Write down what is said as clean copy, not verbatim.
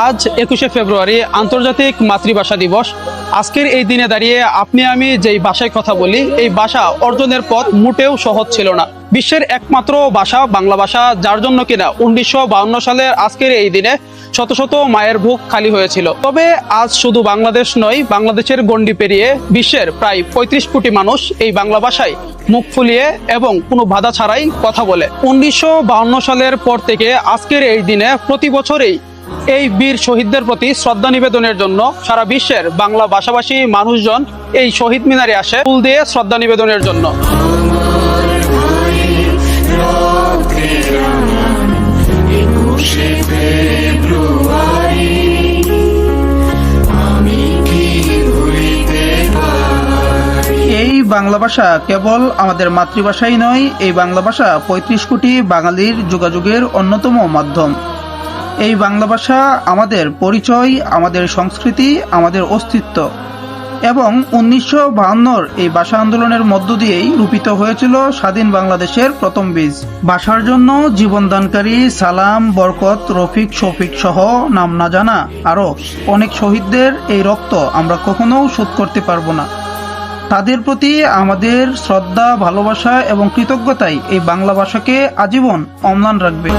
আজ 21শে ফেব্রুয়ারি আন্তর্জাতিক মাতৃভাষা দিবস। আজকের এই দিনে দাঁড়িয়ে আপনি আমি যেই ভাষায় কথা বলি, এই ভাষা অর্জনের পথ মোটেও সহজ ছিল না। বিশ্বের একমাত্র ভাষা বাংলা ভাষা, যার জন্য কিনা 1952 সালের আজকের এই দিনে শত শত মায়ের বুক খালি হয়েছিল। তবে আজ শুধু বাংলাদেশ নয়, বাংলাদেশের গণ্ডি পেরিয়ে বিশ্বের প্রায় 35 কোটি মানুষ এই বাংলা ভাষায় মুখ ফুলিয়ে এবং কোনো বাধা ছাড়াই কথা বলে। 1952 সালের পর থেকে আজকের এই দিনে প্রতি বছরেই এই বীর শহীদদের প্রতি শ্রদ্ধা নিবেদনের জন্য সারা বিশ্বের বাংলা ভাষাভাষী মানুষজন এই শহীদ মিনারে আসে ফুল দিয়ে শ্রদ্ধা নিবেদনের জন্য। এই বাংলা ভাষা কেবল আমাদের মাতৃভাষাই নয়, এই বাংলা ভাষা 35 কোটি বাঙালির যোগাযোগের অন্যতম মাধ্যম। এই বাংলা ভাষা আমাদের পরিচয়, আমাদের সংস্কৃতি, আমাদের অস্তিত্ব। এবং 1952 এই ভাষা আন্দোলনের মধ্য দিয়েই রূপিত হয়েছিল স্বাধীন বাংলাদেশের প্রথম বীজ। ভাষার জন্য জীবনদানকারী সালাম, বরকত, রফিক, শফিক সহ নাম না জানা আরো অনেক শহীদদের এই রক্ত আমরা কখনো শোধ করতে পারবো না। তাদের প্রতি আমাদের শ্রদ্ধা, ভালোবাসা এবং কৃতজ্ঞতাই এই বাংলা ভাষাকে আজীবন অম্লান রাখবে।